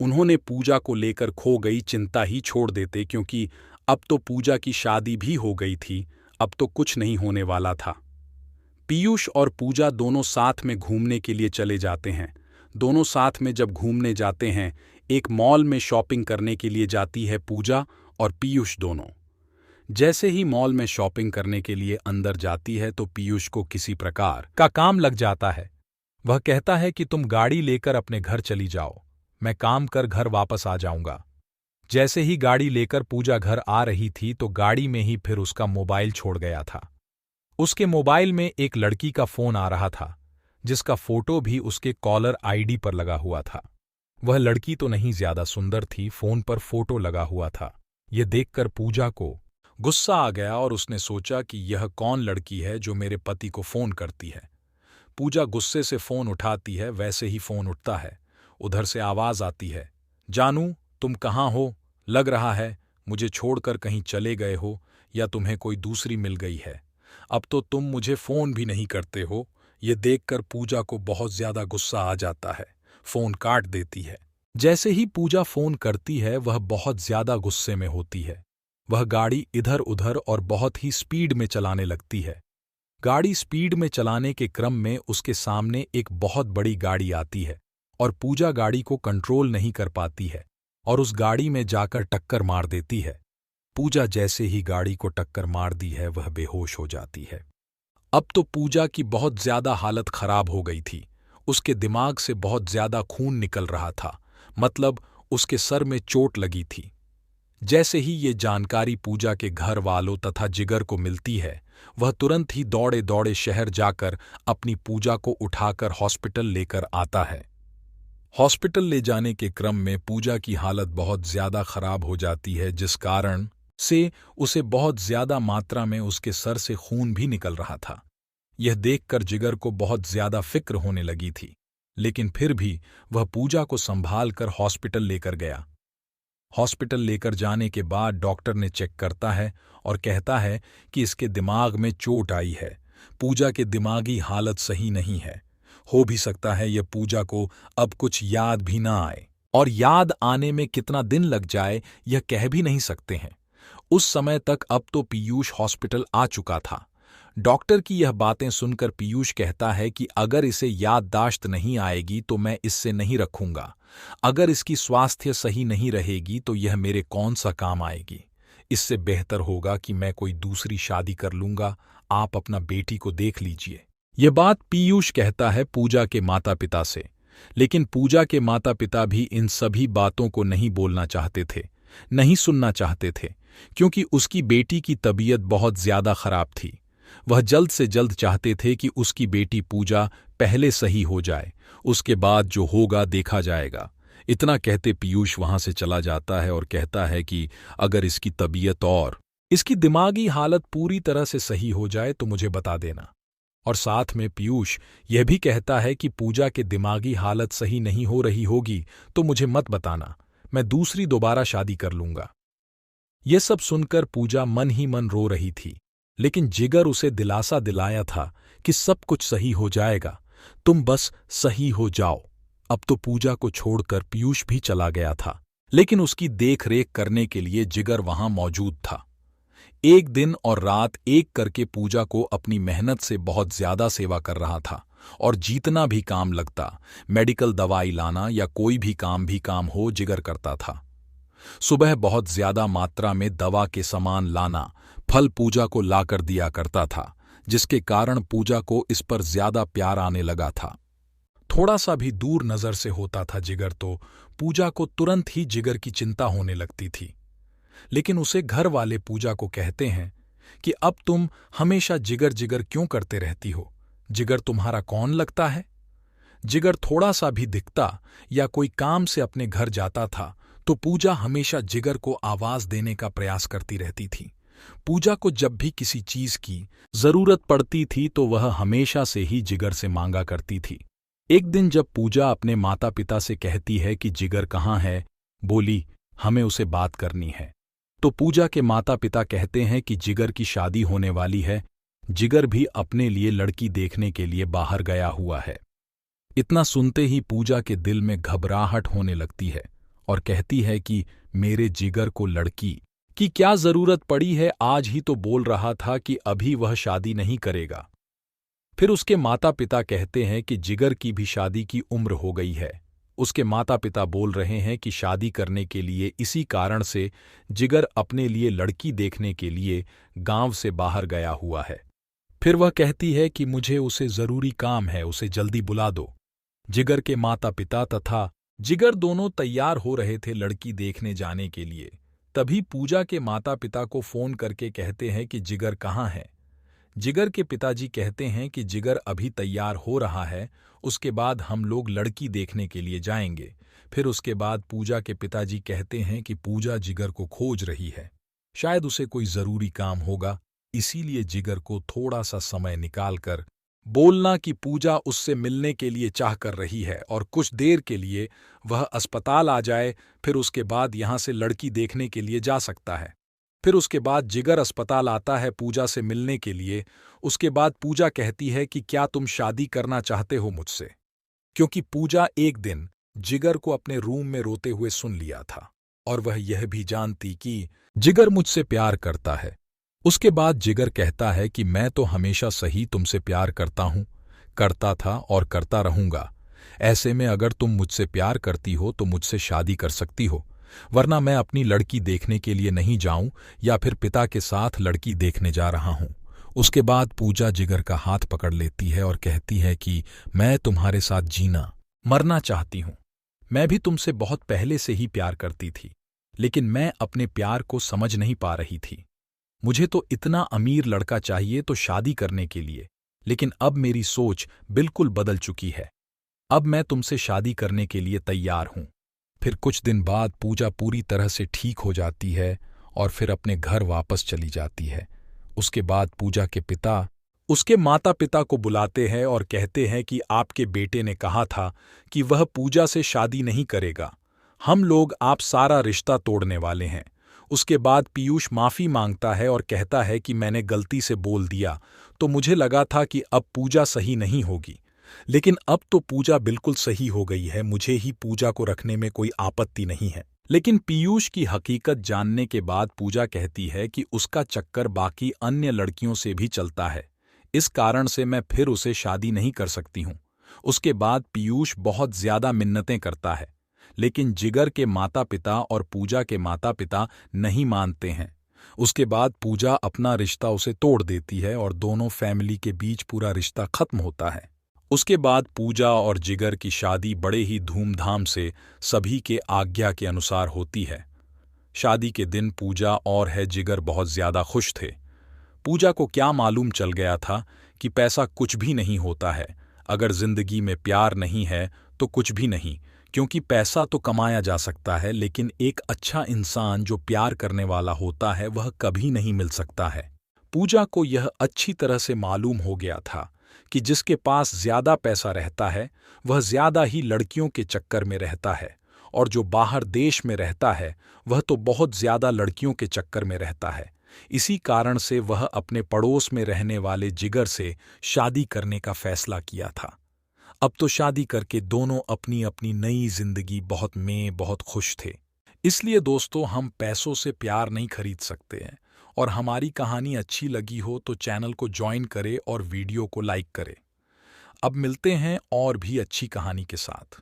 उन्होंने पूजा को लेकर खो गई चिंता ही छोड़ देते, क्योंकि अब तो पूजा की शादी भी हो गई थी, अब तो कुछ नहीं होने वाला था। पीयूष और पूजा दोनों साथ में घूमने के लिए चले जाते हैं। दोनों साथ में जब घूमने जाते हैं, एक मॉल में शॉपिंग करने के लिए जाती है पूजा और पीयूष दोनों। जैसे ही मॉल में शॉपिंग करने के लिए अंदर जाती है तो पीयूष को किसी प्रकार का काम लग जाता है। वह कहता है कि तुम गाड़ी लेकर अपने घर चली जाओ, मैं काम कर घर वापस आ जाऊंगा। जैसे ही गाड़ी लेकर पूजा घर आ रही थी तो गाड़ी में ही फिर उसका मोबाइल छोड़ गया था। उसके मोबाइल में एक लड़की का फोन आ रहा था, जिसका फोटो भी उसके कॉलर आईडी पर लगा हुआ था। वह लड़की तो नहीं ज्यादा सुंदर थी, फोन पर फोटो लगा हुआ था। यह देखकर पूजा को गुस्सा आ गया और उसने सोचा कि यह कौन लड़की है जो मेरे पति को फोन करती है। पूजा गुस्से से फोन उठाती है, वैसे ही फोन उठता है। उधर से आवाज आती है, जानू तुम कहाँ हो? लग रहा है मुझे छोड़कर कहीं चले गए हो या तुम्हें कोई दूसरी मिल गई है। अब तो तुम मुझे फोन भी नहीं करते हो। ये देखकर पूजा को बहुत ज्यादा गुस्सा आ जाता है, फोन काट देती है। जैसे ही पूजा फोन करती है वह बहुत ज्यादा गुस्से में होती है। वह गाड़ी इधर उधर और बहुत ही स्पीड में चलाने लगती है। गाड़ी स्पीड में चलाने के क्रम में उसके सामने एक बहुत बड़ी गाड़ी आती है और पूजा गाड़ी को कंट्रोल नहीं कर पाती है और उस गाड़ी में जाकर टक्कर मार देती है। पूजा जैसे ही गाड़ी को टक्कर मार दी है वह बेहोश हो जाती है। अब तो पूजा की बहुत ज्यादा हालत खराब हो गई थी। उसके दिमाग से बहुत ज्यादा खून निकल रहा था, मतलब उसके सर में चोट लगी थी। जैसे ही ये जानकारी पूजा के घर वालों तथा जिगर को मिलती है, वह तुरंत ही दौड़े दौड़े शहर जाकर अपनी पूजा को उठाकर हॉस्पिटल लेकर आता है। हॉस्पिटल ले जाने के क्रम में पूजा की हालत बहुत ज्यादा खराब हो जाती है, जिस कारण से उसे बहुत ज्यादा मात्रा में उसके सर से खून भी निकल रहा था। यह देखकर जिगर को बहुत ज्यादा फिक्र होने लगी थी, लेकिन फिर भी वह पूजा को संभाल कर हॉस्पिटल लेकर गया। हॉस्पिटल लेकर जाने के बाद डॉक्टर ने चेक करता है और कहता है कि इसके दिमाग में चोट आई है। पूजा के दिमागी हालत सही नहीं है। हो भी सकता है यह पूजा को अब कुछ याद भी ना आए, और याद आने में कितना दिन लग जाए यह कह भी नहीं सकते हैं। उस समय तक अब तो पीयूष हॉस्पिटल आ चुका था। डॉक्टर की यह बातें सुनकर पीयूष कहता है कि अगर इसे याददाश्त नहीं आएगी तो मैं इससे नहीं रखूंगा। अगर इसकी स्वास्थ्य सही नहीं रहेगी तो यह मेरे कौन सा काम आएगी। इससे बेहतर होगा कि मैं कोई दूसरी शादी कर लूंगा। आप अपना बेटी को देख लीजिए। यह बात पीयूष कहता है पूजा के माता पिता से, लेकिन पूजा के माता पिता भी इन सभी बातों को नहीं बोलना चाहते थे, नहीं सुनना चाहते थे, क्योंकि उसकी बेटी की तबीयत बहुत ज्यादा खराब थी। वह जल्द से जल्द चाहते थे कि उसकी बेटी पूजा पहले सही हो जाए, उसके बाद जो होगा देखा जाएगा। इतना कहते पीयूष वहां से चला जाता है और कहता है कि अगर इसकी तबीयत और इसकी दिमागी हालत पूरी तरह से सही हो जाए तो मुझे बता देना। और साथ में पीयूष यह भी कहता है कि पूजा के दिमागी हालत सही नहीं हो रही होगी तो मुझे मत बताना, मैं दूसरी दोबारा शादी कर लूंगा। यह सब सुनकर पूजा मन ही मन रो रही थी, लेकिन जिगर उसे दिलासा दिलाया था कि सब कुछ सही हो जाएगा, तुम बस सही हो जाओ। अब तो पूजा को छोड़कर पीयूष भी चला गया था, लेकिन उसकी देख रेख करने के लिए जिगर वहां मौजूद था। एक दिन और रात एक करके पूजा को अपनी मेहनत से बहुत ज्यादा सेवा कर रहा था, और जितना भी काम लगता, मेडिकल दवाई लाना या कोई भी काम हो, जिगर करता था। सुबह बहुत ज्यादा मात्रा में दवा के सामान लाना, फल पूजा को लाकर दिया करता था, जिसके कारण पूजा को इस पर ज्यादा प्यार आने लगा था। थोड़ा सा भी दूर नजर से होता था जिगर तो पूजा को तुरंत ही जिगर की चिंता होने लगती थी। लेकिन उसे घर वाले पूजा को कहते हैं कि अब तुम हमेशा जिगर जिगर क्यों करते रहती हो? जिगर तुम्हारा कौन लगता है? जिगर थोड़ा सा भी दिखता या कोई काम से अपने घर जाता था तो पूजा हमेशा जिगर को आवाज देने का प्रयास करती रहती थी। पूजा को जब भी किसी चीज की जरूरत पड़ती थी तो वह हमेशा से ही जिगर से मांगा करती थी। एक दिन जब पूजा अपने माता पिता से कहती है कि जिगर कहाँ है, बोली हमें उसे बात करनी है, तो पूजा के माता पिता कहते हैं कि जिगर की शादी होने वाली है, जिगर भी अपने लिए लड़की देखने के लिए बाहर गया हुआ है। इतना सुनते ही पूजा के दिल में घबराहट होने लगती है और कहती है कि मेरे जिगर को लड़की की क्या जरूरत पड़ी है, आज ही तो बोल रहा था कि अभी वह शादी नहीं करेगा। फिर उसके माता पिता कहते हैं कि जिगर की भी शादी की उम्र हो गई है। उसके माता पिता बोल रहे हैं कि शादी करने के लिए इसी कारण से जिगर अपने लिए लड़की देखने के लिए गांव से बाहर गया हुआ है। फिर वह कहती है कि मुझे उसे जरूरी काम है, उसे जल्दी बुला दो। जिगर के माता पिता तथा जिगर दोनों तैयार हो रहे थे लड़की देखने जाने के लिए। तभी पूजा के माता पिता को फोन करके कहते हैं कि जिगर कहाँ है। जिगर के पिताजी कहते हैं कि जिगर अभी तैयार हो रहा है, उसके बाद हम लोग लड़की देखने के लिए जाएंगे। फिर उसके बाद पूजा के पिताजी कहते हैं कि पूजा जिगर को खोज रही है, शायद उसे कोई जरूरी काम होगा, इसीलिए जिगर को थोड़ा सा समय निकालकर बोलना कि पूजा उससे मिलने के लिए चाह कर रही है और कुछ देर के लिए वह अस्पताल आ जाए, फिर उसके बाद यहाँ से लड़की देखने के लिए जा सकता है। फिर उसके बाद जिगर अस्पताल आता है पूजा से मिलने के लिए। उसके बाद पूजा कहती है कि क्या तुम शादी करना चाहते हो मुझसे, क्योंकि पूजा एक दिन जिगर को अपने रूम में रोते हुए सुन लिया था और वह यह भी जानती कि जिगर मुझसे प्यार करता है। उसके बाद जिगर कहता है कि मैं तो हमेशा सही तुमसे प्यार करता हूं, करता था और करता रहूंगा। ऐसे में अगर तुम मुझसे प्यार करती हो तो मुझसे शादी कर सकती हो, वरना मैं अपनी लड़की देखने के लिए नहीं जाऊं या फिर पिता के साथ लड़की देखने जा रहा हूं। उसके बाद पूजा जिगर का हाथ पकड़ लेती है और कहती है कि मैं तुम्हारे साथ जीना मरना चाहती हूं। मैं भी तुमसे बहुत पहले से ही प्यार करती थी, लेकिन मैं अपने प्यार को समझ नहीं पा रही थी। मुझे तो इतना अमीर लड़का चाहिए तो शादी करने के लिए, लेकिन अब मेरी सोच बिल्कुल बदल चुकी है। अब मैं तुमसे शादी करने के लिए तैयार हूं। फिर कुछ दिन बाद पूजा पूरी तरह से ठीक हो जाती है और फिर अपने घर वापस चली जाती है। उसके बाद पूजा के पिता उसके माता पिता को बुलाते हैं और कहते हैं कि आपके बेटे ने कहा था कि वह पूजा से शादी नहीं करेगा, हम लोग आप सारा रिश्ता तोड़ने वाले हैं। उसके बाद पीयूष माफी मांगता है और कहता है कि मैंने गलती से बोल दिया, तो मुझे लगा था कि अब पूजा सही नहीं होगी, लेकिन अब तो पूजा बिल्कुल सही हो गई है, मुझे ही पूजा को रखने में कोई आपत्ति नहीं है। लेकिन पीयूष की हकीकत जानने के बाद पूजा कहती है कि उसका चक्कर बाकी अन्य लड़कियों से भी चलता है, इस कारण से मैं फिर उसे शादी नहीं कर सकती हूँ। उसके बाद पीयूष बहुत ज्यादा मिन्नतें करता है, लेकिन जिगर के माता पिता और पूजा के माता पिता नहीं मानते हैं। उसके बाद पूजा अपना रिश्ता उसे तोड़ देती है और दोनों फैमिली के बीच पूरा रिश्ता खत्म होता है। उसके बाद पूजा और जिगर की शादी बड़े ही धूमधाम से सभी के आज्ञा के अनुसार होती है। शादी के दिन पूजा और है जिगर बहुत ज्यादा खुश थे। पूजा को क्या मालूम चल गया था कि पैसा कुछ भी नहीं होता है, अगर जिंदगी में प्यार नहीं है तो कुछ भी नहीं, क्योंकि पैसा तो कमाया जा सकता है, लेकिन एक अच्छा इंसान जो प्यार करने वाला होता है वह कभी नहीं मिल सकता है। पूजा को यह अच्छी तरह से मालूम हो गया था कि जिसके पास ज्यादा पैसा रहता है वह ज्यादा ही लड़कियों के चक्कर में रहता है, और जो बाहर देश में रहता है वह तो बहुत ज्यादा लड़कियों के चक्कर में रहता है। इसी कारण से वह अपने पड़ोस में रहने वाले जिगर से शादी करने का फैसला किया था। अब तो शादी करके दोनों अपनी अपनी नई जिंदगी बहुत खुश थे। इसलिए दोस्तों, हम पैसों से प्यार नहीं खरीद सकते हैं। और हमारी कहानी अच्छी लगी हो तो चैनल को ज्वाइन करें और वीडियो को लाइक करें। अब मिलते हैं और भी अच्छी कहानी के साथ।